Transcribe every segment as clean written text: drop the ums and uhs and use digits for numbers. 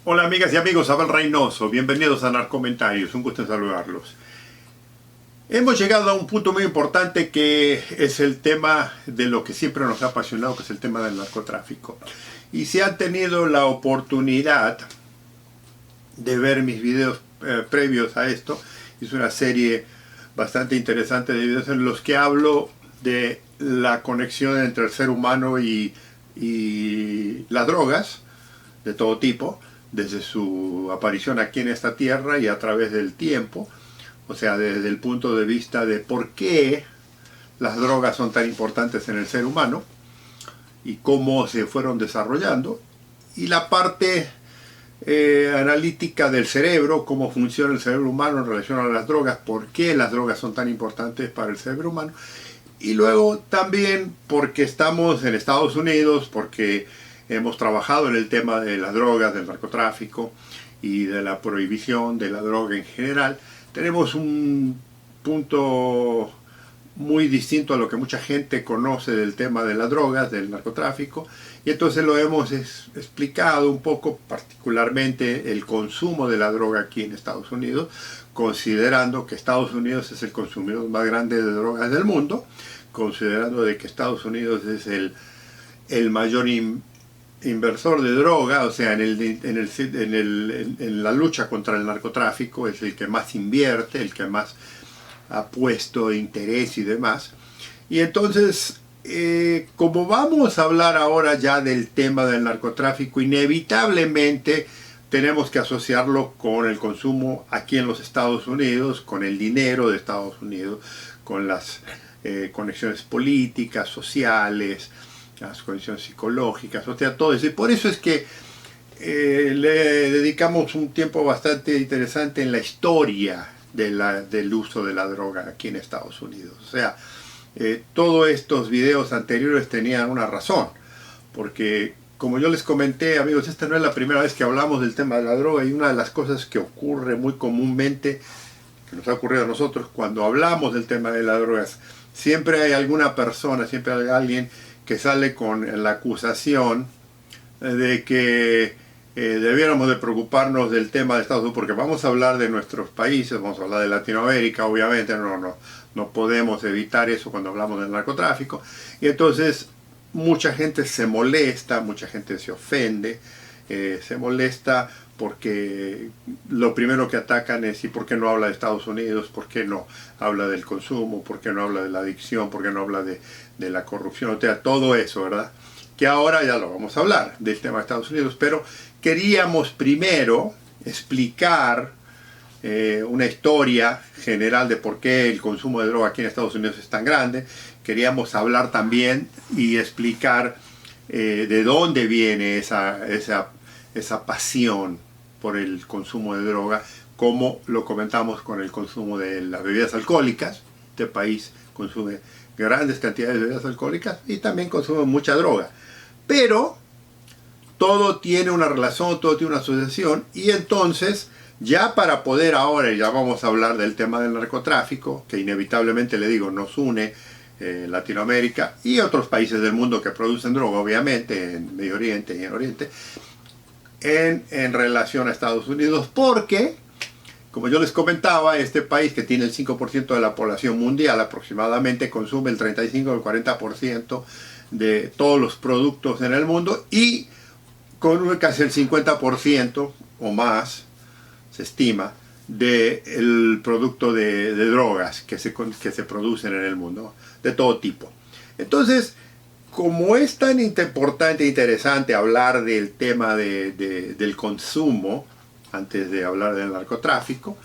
Hola amigas y amigos, Abel Reynoso, bienvenidos a Narcomentarios, un gusto en saludarlos. Hemos llegado a un punto muy importante que es el tema de lo que siempre nos ha apasionado, que es el tema del narcotráfico. Y si han tenido la oportunidad de ver mis videos previos a esto, es una serie bastante interesante de videos en los que hablo de la conexión entre el ser humano y las drogas de todo tipo, desde su aparición aquí en esta tierra y a través del tiempo, o sea, desde el punto de vista de por qué las drogas son tan importantes en el ser humano y cómo se fueron desarrollando, y la parte analítica del cerebro, cómo funciona el cerebro humano en relación a las drogas, por qué las drogas son tan importantes para el cerebro humano, y luego también porque estamos en Estados Unidos, porque hemos trabajado en el tema de las drogas, del narcotráfico y de la prohibición de la droga en general. Tenemos un punto muy distinto a lo que mucha gente conoce del tema de las drogas, del narcotráfico, y entonces lo hemos explicado un poco, particularmente el consumo de la droga aquí en Estados Unidos, considerando que Estados Unidos es el consumidor más grande de drogas del mundo, considerando de que Estados Unidos es el mayor inversor de droga, o sea, en la lucha contra el narcotráfico, es el que más invierte, el que más ha puesto interés y demás. Y entonces, como vamos a hablar ahora ya del tema del narcotráfico, inevitablemente tenemos que asociarlo con el consumo aquí en los Estados Unidos, con el dinero de Estados Unidos, con las conexiones políticas, sociales, las condiciones psicológicas, o sea, todo eso. Y por eso es que le dedicamos un tiempo bastante interesante en la historia del uso de la droga aquí en Estados Unidos. O sea, todos estos videos anteriores tenían una razón, porque como yo les comenté, amigos, esta no es la primera vez que hablamos del tema de la droga, y una de las cosas que ocurre muy comúnmente, que nos ha ocurrido a nosotros cuando hablamos del tema de las drogas, siempre hay alguna persona, siempre hay alguien que sale con la acusación de que debiéramos de preocuparnos del tema de Estados Unidos, porque vamos a hablar de nuestros países, vamos a hablar de Latinoamérica, obviamente no podemos evitar eso cuando hablamos del narcotráfico, y entonces mucha gente se molesta, mucha gente se ofende, se molesta porque lo primero que atacan es: ¿y por qué no habla de Estados Unidos? ¿Por qué no habla del consumo? ¿Por qué no habla de la adicción? ¿Por qué no habla de la corrupción? O sea, todo eso, ¿verdad? Que ahora ya lo vamos a hablar del tema de Estados Unidos, pero queríamos primero explicar una historia general de por qué el consumo de droga aquí en Estados Unidos es tan grande. Queríamos hablar también y explicar de dónde viene esa pasión por el consumo de droga, como lo comentamos con el consumo de las bebidas alcohólicas. Este país consume grandes cantidades de bebidas alcohólicas y también consume mucha droga, pero todo tiene una relación, todo tiene una asociación. Y entonces, ya para poder ahora, ya vamos a hablar del tema del narcotráfico, que inevitablemente, le digo, nos une Latinoamérica y otros países del mundo que producen droga, obviamente, en Medio Oriente y en Oriente, en relación a Estados Unidos, porque, como yo les comentaba, este país, que tiene el 5% de la población mundial aproximadamente, consume el 35 o el 40% de todos los productos en el mundo, y con casi el 50% o más, se estima, del producto de drogas que se producen en el mundo, de todo tipo. Entonces, como es tan importante e interesante hablar del tema del consumo, antes de hablar del narcotráfico,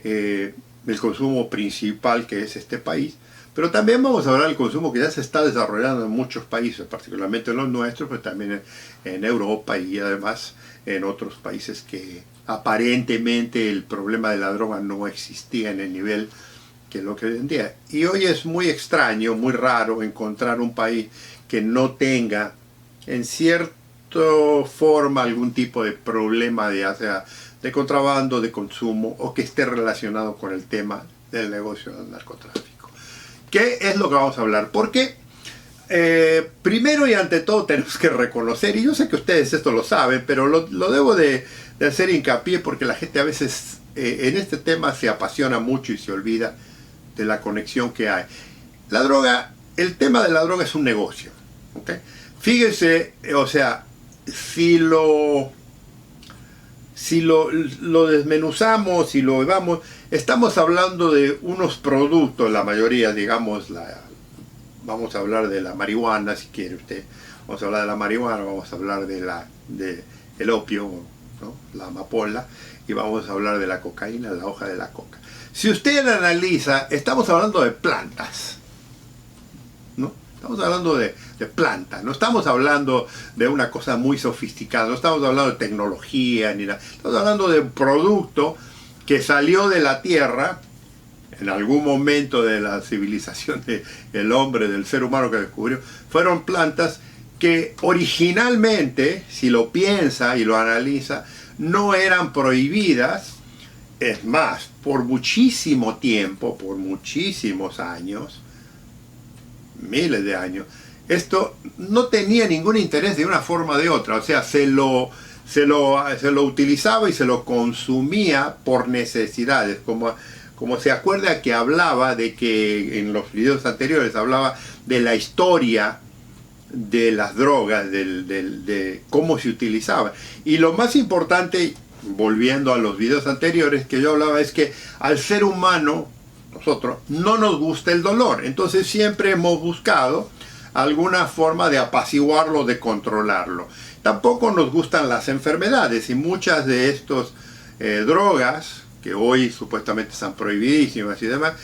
el consumo principal que es este país, pero también vamos a hablar del consumo que ya se está desarrollando en muchos países, particularmente en los nuestros, pero también en Europa y además en otros países que aparentemente el problema de la droga no existía en el nivel que es lo que hoy en día. Y hoy es muy extraño, muy raro encontrar un país que no tenga en cierta forma algún tipo de problema ya sea de contrabando, de consumo, o que esté relacionado con el tema del negocio del narcotráfico. ¿Qué es lo que vamos a hablar? Porque primero y ante todo tenemos que reconocer, y yo sé que ustedes esto lo saben, pero lo debo de hacer hincapié porque la gente a veces en este tema se apasiona mucho y se olvida de la conexión que hay. La droga, el tema de la droga es un negocio, ¿okay? Fíjense, o sea, si lo desmenuzamos, si lo vemos, estamos hablando de unos productos, la mayoría, digamos, vamos a hablar de la marihuana, si quiere usted, vamos a hablar de la marihuana, vamos a hablar de el opio, ¿no? La amapola, y vamos a hablar de la cocaína, la hoja de la coca. Si usted la analiza, estamos hablando de plantas, ¿no? Estamos hablando de plantas, no estamos hablando de una cosa muy sofisticada, no estamos hablando de tecnología ni nada, estamos hablando de un producto que salió de la tierra en algún momento de la civilización del hombre, del ser humano que descubrió. Fueron plantas que originalmente, si lo piensa y lo analiza, no eran prohibidas. Es más, por muchísimo tiempo, por muchísimos años, miles de años, esto no tenía ningún interés de una forma o de otra. O sea, se lo utilizaba y se lo consumía por necesidades. Como se acuerda que hablaba de que en los videos anteriores hablaba de la historia de las drogas, de cómo se utilizaban. Y lo más importante, volviendo a los videos anteriores que yo hablaba, es que al ser humano, nosotros, no nos gusta el dolor. Entonces siempre hemos buscado alguna forma de apaciguarlo, de controlarlo. Tampoco nos gustan las enfermedades, y muchas de estas drogas, que hoy supuestamente están prohibidísimas y demás,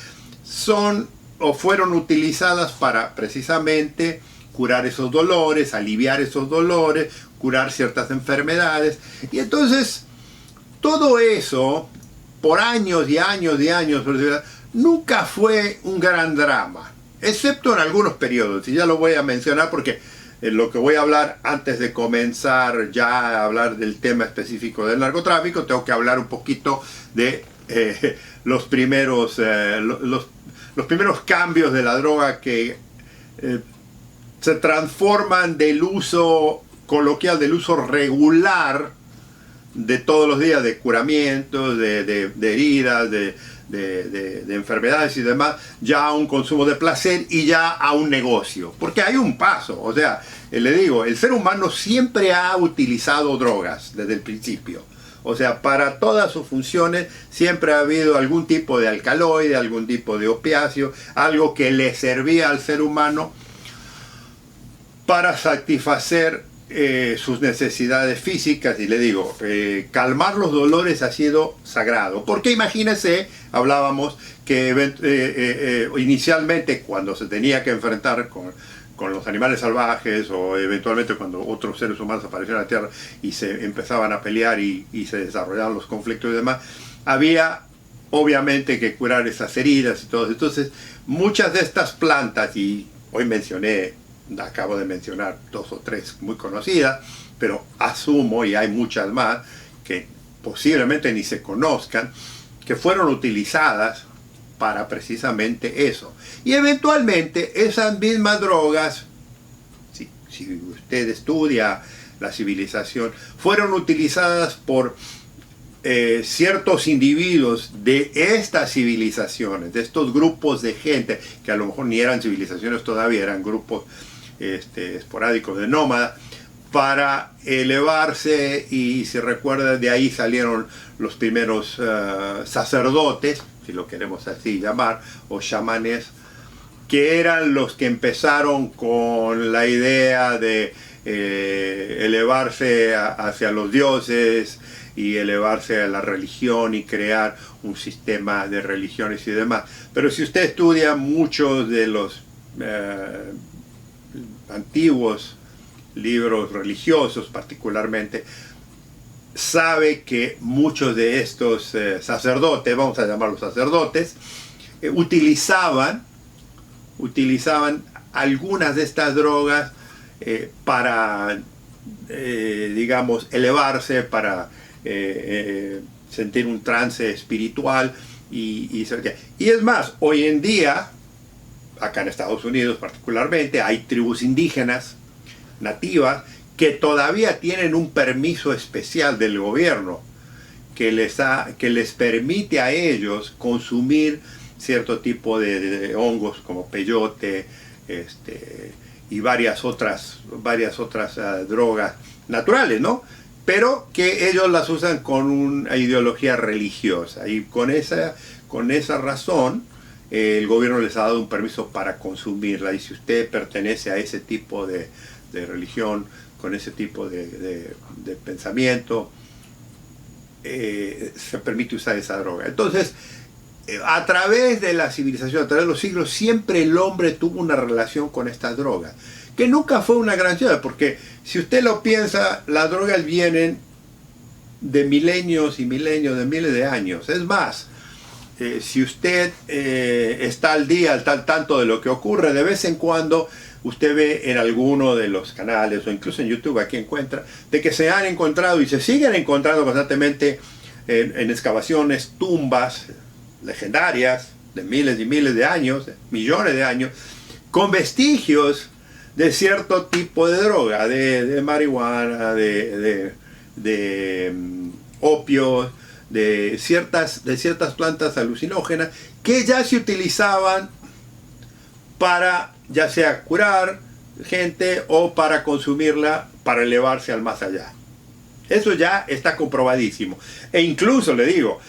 son o fueron utilizadas para precisamente curar esos dolores, aliviar esos dolores, curar ciertas enfermedades. Y entonces todo eso, por años y años y años, nunca fue un gran drama, excepto en algunos periodos, y ya lo voy a mencionar porque lo que voy a hablar antes de comenzar ya a hablar del tema específico del narcotráfico, tengo que hablar un poquito de los primeros cambios de la droga que se transforman del uso coloquial, del uso regular de todos los días, de curamientos, de heridas, de enfermedades y demás, ya a un consumo de placer y ya a un negocio. Porque hay un paso, o sea, le digo, el ser humano siempre ha utilizado drogas desde el principio. O sea, para todas sus funciones siempre ha habido algún tipo de alcaloide, algún tipo de opiáceo, algo que le servía al ser humano para satisfacer sus necesidades físicas. Y le digo, calmar los dolores ha sido sagrado, porque imagínense, hablábamos que inicialmente cuando se tenía que enfrentar con los animales salvajes, o eventualmente cuando otros seres humanos aparecían en la tierra y se empezaban a pelear y se desarrollaban los conflictos y demás, había obviamente que curar esas heridas y todo. Entonces muchas de estas plantas, y hoy acabo de mencionar 2 o 3 muy conocidas, pero asumo, y hay muchas más que posiblemente ni se conozcan, que fueron utilizadas para precisamente eso. Y eventualmente esas mismas drogas, si usted estudia la civilización, fueron utilizadas por ciertos individuos de estas civilizaciones, de estos grupos de gente, que a lo mejor ni eran civilizaciones todavía, eran grupos esporádicos de nómadas, para elevarse. Y si recuerdan, de ahí salieron los primeros sacerdotes, si lo queremos así llamar, o chamanes, que eran los que empezaron con la idea de elevarse hacia los dioses y elevarse a la religión y crear un sistema de religiones y demás. Pero si usted estudia muchos de los antiguos libros religiosos particularmente, sabe que muchos de estos sacerdotes, vamos a llamarlos sacerdotes, utilizaban algunas de estas drogas para, digamos, elevarse, para sentir un trance espiritual. Y es más, hoy en día acá en Estados Unidos particularmente, hay tribus indígenas nativas que todavía tienen un permiso especial del gobierno que les permite a ellos consumir cierto tipo de hongos como peyote, y varias otras drogas naturales, ¿no? Pero que ellos las usan con una ideología religiosa, y con esa razón el gobierno les ha dado un permiso para consumirla. Y si usted pertenece a ese tipo de religión, con ese tipo de pensamiento, se permite usar esa droga. Entonces, a través de la civilización, a través de los siglos, siempre el hombre tuvo una relación con esta droga, que nunca fue una gran ciudad, porque si usted lo piensa, las drogas vienen de milenios y milenios, de miles de años. Es más, si usted está al día, al tanto de lo que ocurre, de vez en cuando usted ve en alguno de los canales, o incluso en YouTube, aquí encuentra, de que se han encontrado y se siguen encontrando constantemente en excavaciones, tumbas legendarias de miles y miles de años, de millones de años, con vestigios de cierto tipo de droga, de marihuana, de opio, de ciertas plantas alucinógenas que ya se utilizaban para ya sea curar gente o para consumirla para elevarse al más allá. Eso ya está comprobadísimo. E incluso, le digo,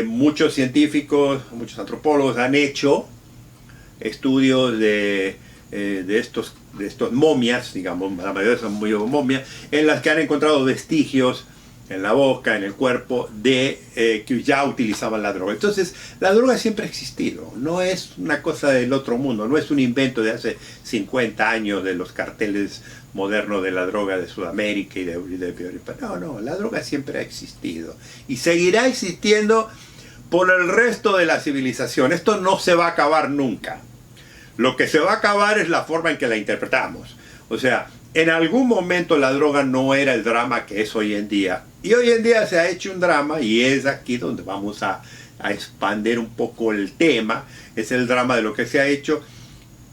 muchos científicos, muchos antropólogos han hecho estudios de estos momias, digamos, la mayoría son muy momias, en las que han encontrado vestigios en la boca, en el cuerpo, de que ya utilizaban la droga. Entonces, la droga siempre ha existido, no es una cosa del otro mundo, no es un invento de hace 50 años de los carteles modernos de la droga de Sudamérica y de Europa. No, la droga siempre ha existido y seguirá existiendo por el resto de la civilización. Esto no se va a acabar nunca. Lo que se va a acabar es la forma en que la interpretamos. O sea, en algún momento la droga no era el drama que es hoy en día. Y hoy en día se ha hecho un drama, y es aquí donde vamos a expandir un poco el tema. Es el drama de lo que se ha hecho,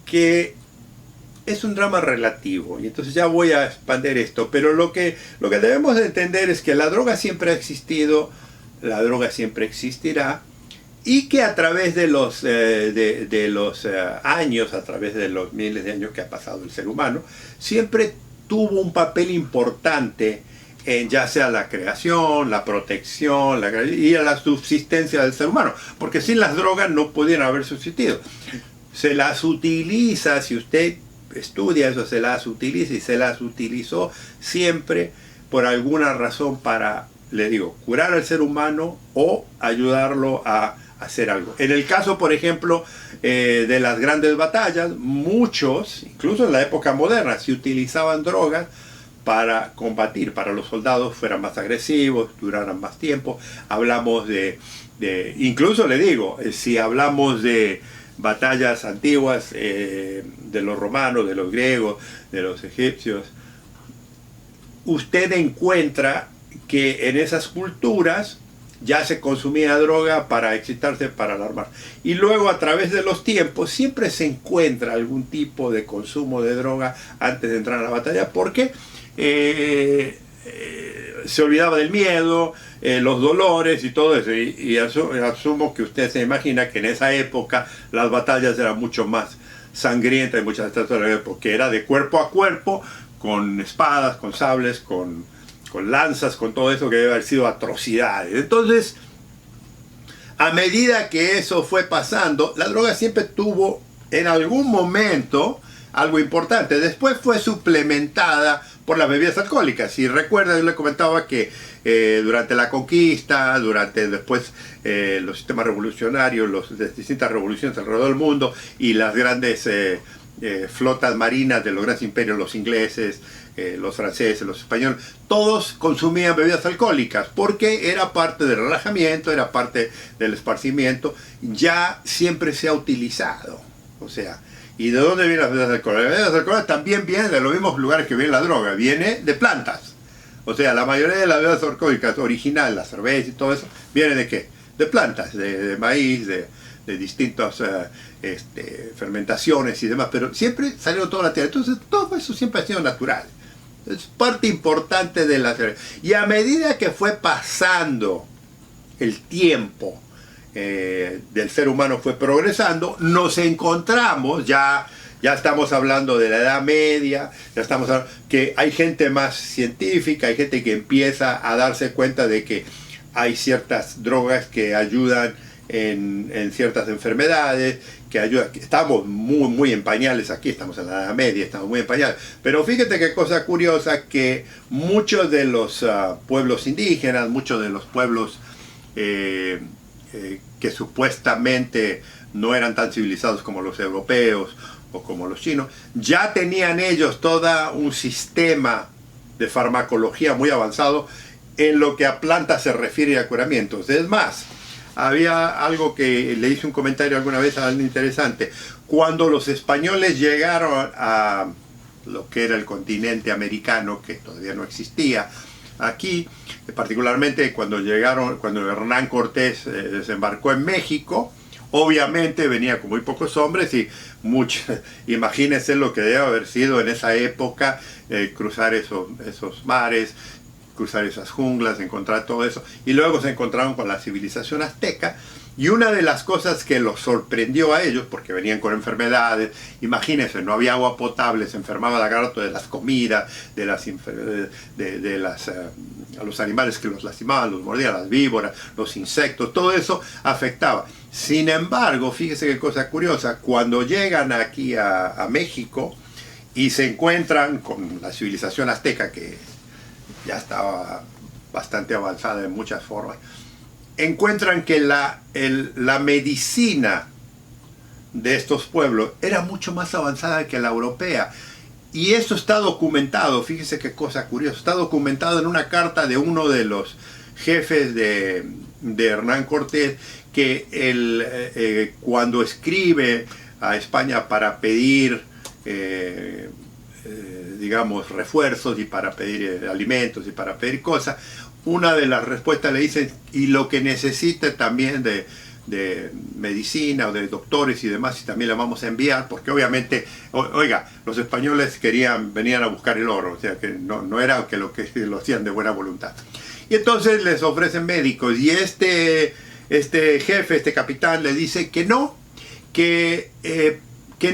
que es un drama relativo. Y entonces ya voy a expandir esto. Pero lo que debemos de entender es que la droga siempre ha existido, la droga siempre existirá, y que a través de los años, a través de los miles de años que ha pasado el ser humano, siempre tuvo un papel importante en ya sea la creación, la protección y la subsistencia del ser humano, porque sin las drogas no pudieran haber subsistido. Se las utiliza, si usted estudia eso, se las utiliza y se las utilizó siempre por alguna razón para, le digo, curar al ser humano o ayudarlo a hacer algo. En el caso, por ejemplo, de las grandes batallas, muchos, incluso en la época moderna, se utilizaban drogas para combatir, para los soldados fueran más agresivos, duraran más tiempo. Hablamos incluso le digo, si hablamos de batallas antiguas, de los romanos, de los griegos, de los egipcios, usted encuentra que en esas culturas ya se consumía droga para excitarse, para alarmar. Y luego, a través de los tiempos, siempre se encuentra algún tipo de consumo de droga antes de entrar a la batalla, porque se olvidaba del miedo, los dolores y todo eso. Y asumo que usted se imagina que en esa época las batallas eran mucho más sangrientas, y muchas de estas, porque era de cuerpo a cuerpo, con espadas, con sables, con lanzas, con todo eso, que debe haber sido atrocidades. Entonces, a medida que eso fue pasando, la droga siempre tuvo en algún momento algo importante. Después fue suplementada por las bebidas alcohólicas. Si recuerda, yo le comentaba que durante la conquista, después los sistemas revolucionarios, las distintas revoluciones alrededor del mundo y las grandes flotas marinas de los grandes imperios, los ingleses, los franceses, los españoles, todos consumían bebidas alcohólicas porque era parte del relajamiento, era parte del esparcimiento, ya siempre se ha utilizado. O sea, ¿y de dónde vienen las bebidas alcohólicas? Las bebidas alcohólicas también vienen de los mismos lugares que viene la droga, viene de plantas. O sea, la mayoría de las bebidas alcohólicas originales, la cerveza y todo eso, ¿viene de qué? De plantas, de maíz, de de distintas fermentaciones y demás, pero siempre salió toda la tierra. Entonces todo eso siempre ha sido natural. Es parte importante de la teoría. Y a medida que fue pasando el tiempo del ser humano, fue progresando, nos encontramos, ya estamos hablando de la Edad Media, ya estamos hablando que hay gente más científica, hay gente que empieza a darse cuenta de que hay ciertas drogas que ayudan en ciertas enfermedades, que ayudan. Estamos muy en pañales aquí, estamos en la Edad Media, estamos muy en pañales. Pero fíjate qué cosa curiosa, que muchos de los pueblos indígenas, muchos de los pueblos que supuestamente no eran tan civilizados como los europeos o como los chinos, ya tenían ellos todo un sistema de farmacología muy avanzado en lo que a plantas se refiere y a curamientos. Es más, había algo que le hice un comentario alguna vez algo interesante. Cuando los españoles llegaron a lo que era el continente americano, que todavía no existía aquí, particularmente cuando Hernán Cortés desembarcó en México, obviamente venía con muy pocos hombres y imagínense lo que debe haber sido en esa época, cruzar esos mares, cruzar esas junglas, encontrar todo eso, y luego se encontraron con la civilización azteca, y una de las cosas que los sorprendió a ellos, porque venían con enfermedades, imagínense, no había agua potable, se enfermaba la garra de las comidas, a los animales que los lastimaban, los mordían, las víboras, los insectos, todo eso afectaba. Sin embargo, fíjese qué cosa curiosa, cuando llegan aquí a México y se encuentran con la civilización azteca, que ya estaba bastante avanzada en muchas formas, encuentran que la medicina de estos pueblos era mucho más avanzada que la europea. Y eso está documentado, fíjese qué cosa curiosa, está documentado en una carta de uno de los jefes de Hernán Cortés, que cuando escribe a España para pedir digamos, refuerzos y para pedir alimentos y para pedir cosas, una de las respuestas le dice, y lo que necesite también de medicina o de doctores y demás, y también la vamos a enviar, porque obviamente, oiga, los españoles venían a buscar el oro, o sea que no era que lo hacían de buena voluntad. Y entonces les ofrecen médicos, y este jefe, este capitán, le dice que no, que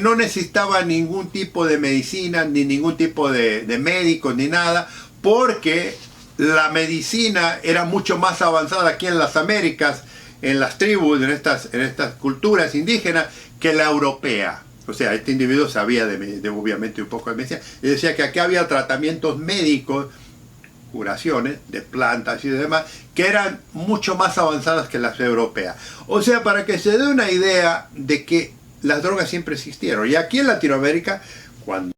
no necesitaba ningún tipo de medicina, ni ningún tipo de médicos, ni nada, porque la medicina era mucho más avanzada aquí en las Américas, en las tribus, en estas culturas indígenas, que la europea. O sea, este individuo sabía obviamente un poco de medicina, y decía que aquí había tratamientos médicos, curaciones de plantas y demás, que eran mucho más avanzadas que las europeas. O sea, para que se dé una idea de que las drogas siempre existieron. Y aquí en Latinoamérica, cuando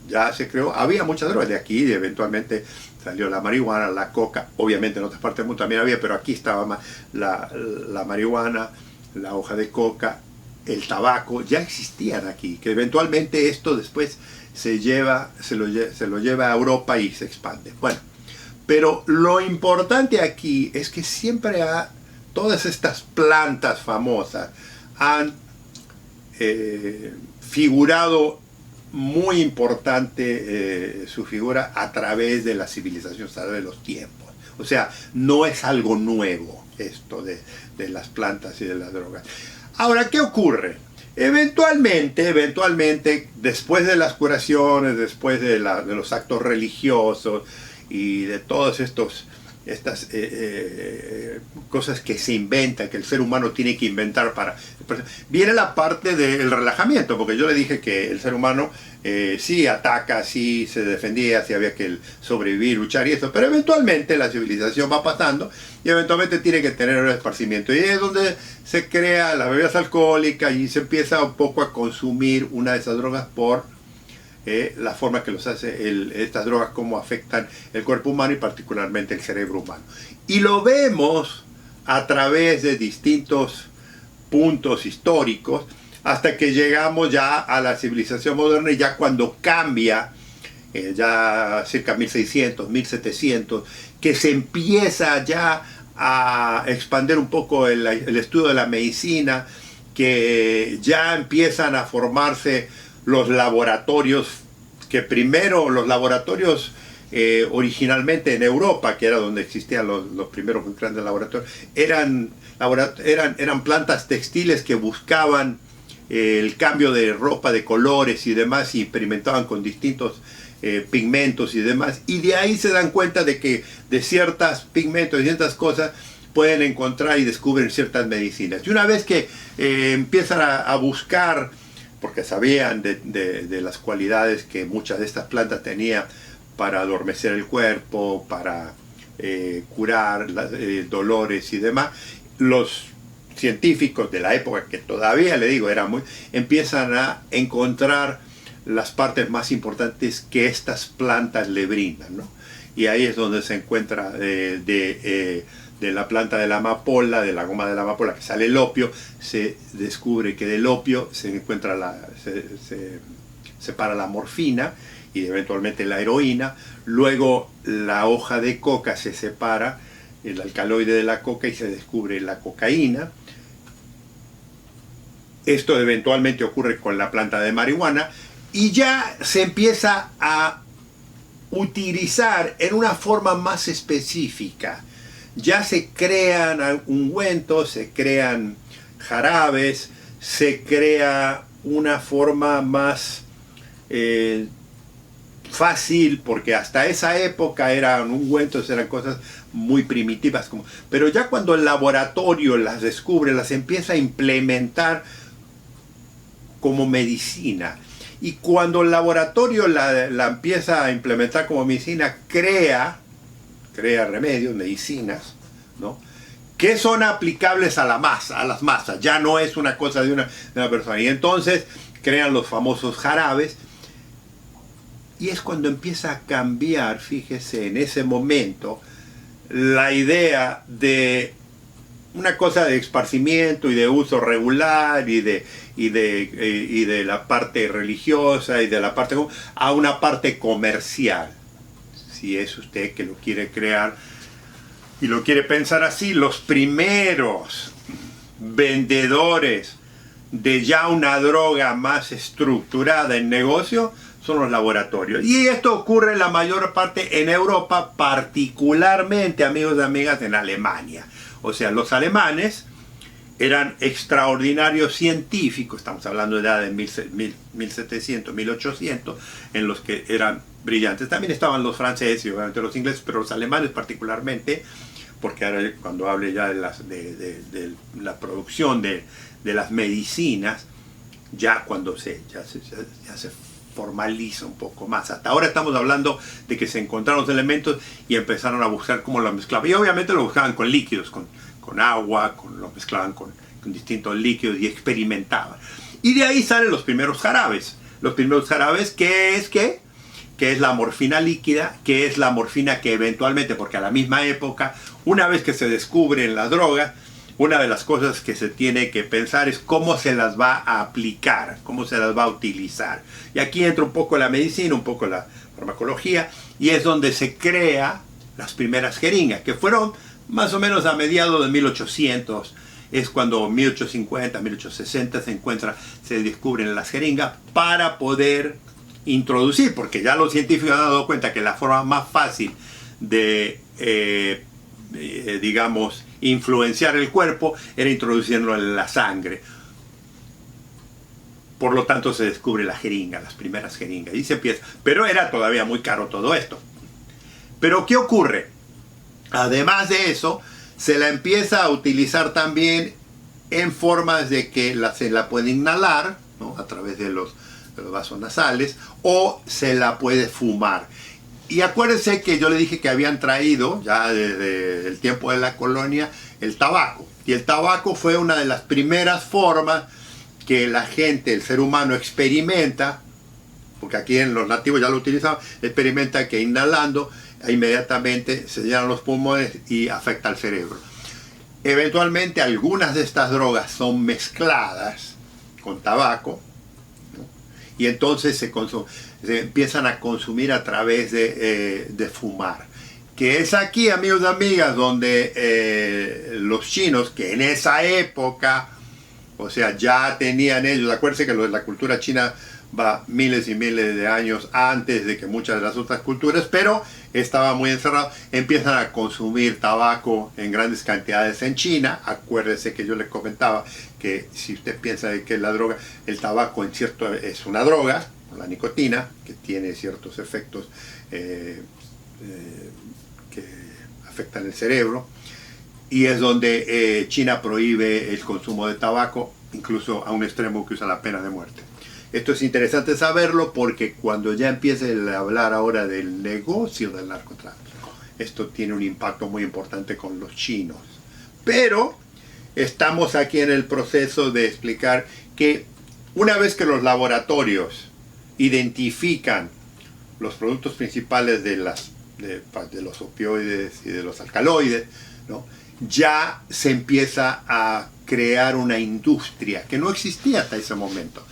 ya se creó, había muchas drogas. De aquí eventualmente salió la marihuana, la coca. Obviamente en otras partes del mundo también había, pero aquí estaba más la marihuana, la hoja de coca, el tabaco. Ya existían aquí, que eventualmente esto después se lo lleva a Europa y se expande. Bueno, pero lo importante aquí es que siempre todas estas plantas famosas han figurado muy importante su figura a través de la civilización, a través de los tiempos. O sea, no es algo nuevo esto de las plantas y de las drogas. Ahora, ¿qué ocurre? Eventualmente, después de las curaciones, después de los actos religiosos y de todas estas cosas que se inventan, que el ser humano tiene que inventar viene la parte del relajamiento, porque yo le dije que el ser humano sí ataca, sí se defendía, sí había que sobrevivir, luchar y eso, pero eventualmente la civilización va pasando y eventualmente tiene que tener un esparcimiento, y es donde se crea las bebidas alcohólicas y se empieza un poco a consumir una de esas drogas por la forma que los hace estas drogas, cómo afectan el cuerpo humano y particularmente el cerebro humano. Y lo vemos a través de distintos puntos históricos hasta que llegamos ya a la civilización moderna, y ya cuando cambia, ya cerca de 1600, 1700, que se empieza ya a expandir un poco el estudio de la medicina, que ya empiezan a formarse los laboratorios, que primero los laboratorios originalmente en Europa, que era donde existían los primeros grandes laboratorios, eran plantas textiles que buscaban el cambio de ropa, de colores y demás, y experimentaban con distintos pigmentos y demás, y de ahí se dan cuenta de que de ciertos pigmentos y ciertas cosas pueden encontrar y descubren ciertas medicinas. Y una vez que empiezan a buscar, porque sabían de las cualidades que muchas de estas plantas tenían para adormecer el cuerpo, para curar dolores y demás, los científicos de la época, que todavía le digo, empiezan a encontrar las partes más importantes que estas plantas le brindan, ¿no? Y ahí es donde se encuentra de la planta de la amapola, de la goma de la amapola, que sale el opio. Se descubre que del opio se encuentra se separa la morfina y eventualmente la heroína. Luego la hoja de coca se separa, el alcaloide de la coca, y se descubre la cocaína. Esto eventualmente ocurre con la planta de marihuana y ya se empieza a utilizar en una forma más específica. Ya se crean ungüentos, se crean jarabes, se crea una forma más fácil, porque hasta esa época eran ungüentos, eran cosas muy primitivas. Pero ya cuando el laboratorio las descubre, las empieza a implementar como medicina. Y cuando el laboratorio la empieza a implementar como medicina, crea remedios, medicinas, ¿no?, que son aplicables a la masa, a las masas. Ya no es una cosa de una persona. Y entonces crean los famosos jarabes. Y es cuando empieza a cambiar, fíjese, en ese momento, la idea de una cosa de esparcimiento y de uso regular y de la parte religiosa y de la parte a una parte comercial. Si es usted que lo quiere crear y lo quiere pensar así, los primeros vendedores de ya una droga más estructurada en negocio son los laboratorios. Y esto ocurre en la mayor parte en Europa, particularmente, amigos y amigas, en Alemania. O sea, los alemanes eran extraordinarios científicos, estamos hablando ya de 1700, 1800, en los que eran brillantes. También estaban los franceses y obviamente los ingleses, pero los alemanes particularmente, porque ahora cuando hable ya de la producción de las medicinas, ya cuando ya se formaliza un poco más. Hasta ahora estamos hablando de que se encontraron los elementos y empezaron a buscar cómo lo mezclaban. Y obviamente lo buscaban con líquidos, con agua, lo mezclaban con distintos líquidos y experimentaban. Y de ahí salen los primeros jarabes. Los primeros jarabes, ¿qué es qué? Que es la morfina líquida, que es la morfina que eventualmente, porque a la misma época, una vez que se descubren las drogas, una de las cosas que se tiene que pensar es cómo se las va a aplicar, cómo se las va a utilizar. Y aquí entra un poco la medicina, un poco la farmacología, y es donde se crea las primeras jeringas, que fueron más o menos a mediados de 1800, es cuando 1850, 1860 se descubren las jeringas para poder introducir, porque ya los científicos han dado cuenta que la forma más fácil de, digamos, influenciar el cuerpo era introduciéndolo en la sangre. Por lo tanto se descubre la jeringa, las primeras jeringas, y se empieza. Pero era todavía muy caro todo esto. Pero ¿qué ocurre? Además de eso, se la empieza a utilizar también en formas de que se la puede inhalar, ¿no?, a través de los vasos nasales, o se la puede fumar. Y acuérdense que yo le dije que habían traído, ya desde el tiempo de la colonia, el tabaco. Y el tabaco fue una de las primeras formas que la gente, el ser humano, experimenta, porque aquí en los nativos ya lo utilizaban, experimenta que inhalando inmediatamente se llenan los pulmones y afecta al cerebro. Eventualmente algunas de estas drogas son mezcladas con tabaco, ¿no?, y entonces se empiezan a consumir a través de fumar. Que es aquí, amigos y amigas, donde los chinos, que en esa época O sea, ya tenían ellos, acuérdense que la cultura china va miles y miles de años antes de que muchas de las otras culturas, pero estaba muy encerrado. Empiezan a consumir tabaco en grandes cantidades en China. Acuérdese que yo les comentaba que si usted piensa de que la droga, el tabaco en cierto es una droga, la nicotina, que tiene ciertos efectos que afectan el cerebro, y es donde China prohíbe el consumo de tabaco, incluso a un extremo que usa la pena de muerte. Esto es interesante saberlo porque cuando ya empiece a hablar ahora del negocio del narcotráfico, esto tiene un impacto muy importante con los chinos. Pero estamos aquí en el proceso de explicar que una vez que los laboratorios identifican los productos principales de los opioides y de los alcaloides, ¿no?, ya se empieza a crear una industria que no existía hasta ese momento.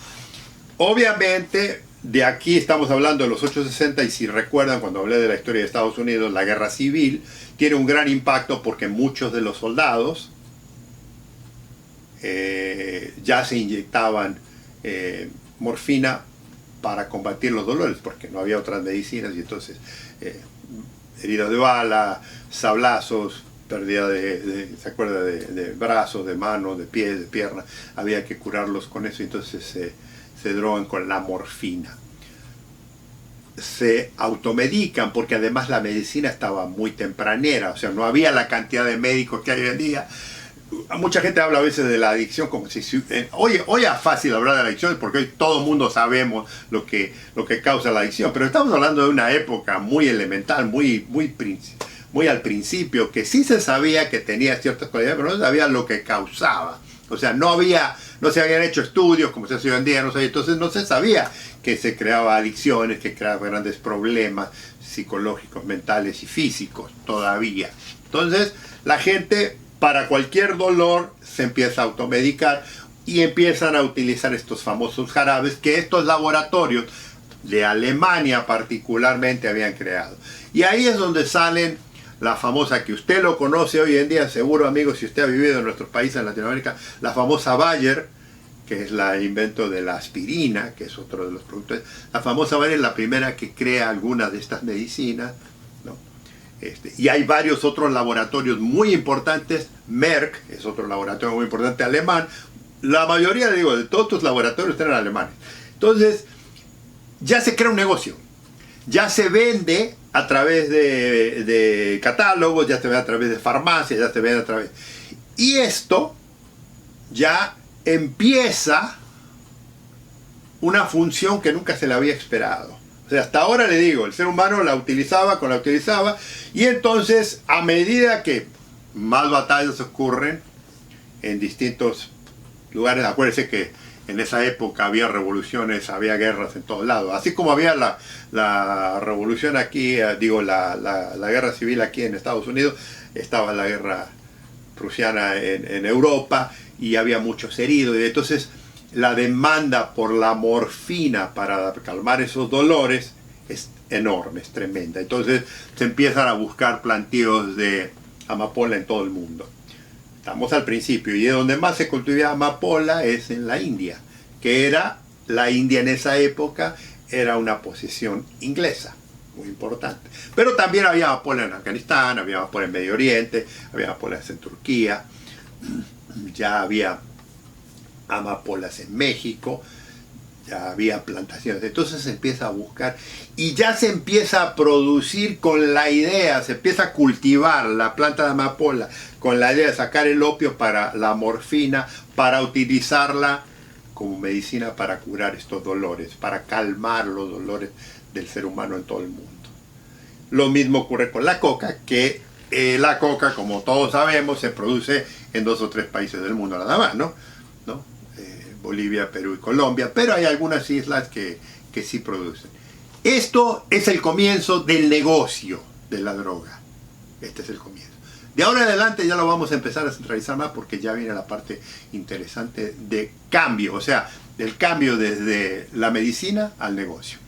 Obviamente, de aquí estamos hablando de los 860, y si recuerdan cuando hablé de la historia de Estados Unidos, la guerra civil tiene un gran impacto porque muchos de los soldados ya se inyectaban morfina para combatir los dolores, porque no había otras medicinas, y entonces heridas de bala, sablazos, pérdida ¿se acuerda? De brazos, de manos, de pies, de piernas, había que curarlos con eso, entonces se drogan con la morfina. Se automedican porque además la medicina estaba muy tempranera, o sea, no había la cantidad de médicos que hay hoy en día. Mucha gente habla a veces de la adicción como si... Hoy es fácil hablar de la adicción porque hoy todo el mundo sabemos lo que causa la adicción, pero estamos hablando de una época muy elemental, muy al principio, que sí se sabía que tenía ciertas cualidades, pero no se sabía lo que causaba. O sea, no se habían hecho estudios como se hace hoy en día, entonces no se sabía que se creaba adicciones, que creaba grandes problemas psicológicos, mentales y físicos todavía. Entonces, la gente para cualquier dolor se empieza a automedicar y empiezan a utilizar estos famosos jarabes que estos laboratorios de Alemania particularmente habían creado. Y ahí es donde salen la famosa, que usted lo conoce hoy en día, seguro amigos, si usted ha vivido en nuestros países en Latinoamérica, la famosa Bayer, que es el invento de la aspirina, que es otro de los productos. La famosa Bayer es la primera que crea algunas de estas medicinas, ¿no? Y hay varios otros laboratorios muy importantes. Merck es otro laboratorio muy importante alemán. La mayoría, digo, de todos estos laboratorios están alemanes. Entonces, ya se crea un negocio. Ya se vende a través de catálogos, ya se vende a través de farmacias, ya se vende a través... Y esto ya empieza una función que nunca se le había esperado. O sea, hasta ahora le digo, el ser humano la utilizaba, y entonces a medida que más batallas ocurren en distintos lugares, acuérdense que en esa época había revoluciones, había guerras en todos lados, así como había la revolución aquí, la guerra civil aquí en Estados Unidos, estaba la guerra prusiana en Europa, y había muchos heridos, y entonces la demanda por la morfina para calmar esos dolores es enorme, es tremenda. Entonces se empiezan a buscar plantíos de amapola en todo el mundo. Estamos al principio, y de donde más se cultivaba amapola es en la India, que la India en esa época era una posesión inglesa, muy importante. Pero también había amapola en Afganistán, había amapola en Medio Oriente, había amapolas en Turquía, ya había amapolas en México, ya había plantaciones. Entonces se empieza a buscar y ya se empieza a producir con la idea, se empieza a cultivar la planta de amapola con la idea de sacar el opio para la morfina, para utilizarla como medicina para curar estos dolores, para calmar los dolores del ser humano en todo el mundo. Lo mismo ocurre con la coca, que la coca, como todos sabemos, se produce en 2 o 3 países del mundo nada más, ¿no? Bolivia, Perú y Colombia, pero hay algunas islas que sí producen. Esto es el comienzo del negocio de la droga. Este es el comienzo. De ahora en adelante ya lo vamos a empezar a centralizar más porque ya viene la parte interesante de cambio, o sea, del cambio desde la medicina al negocio.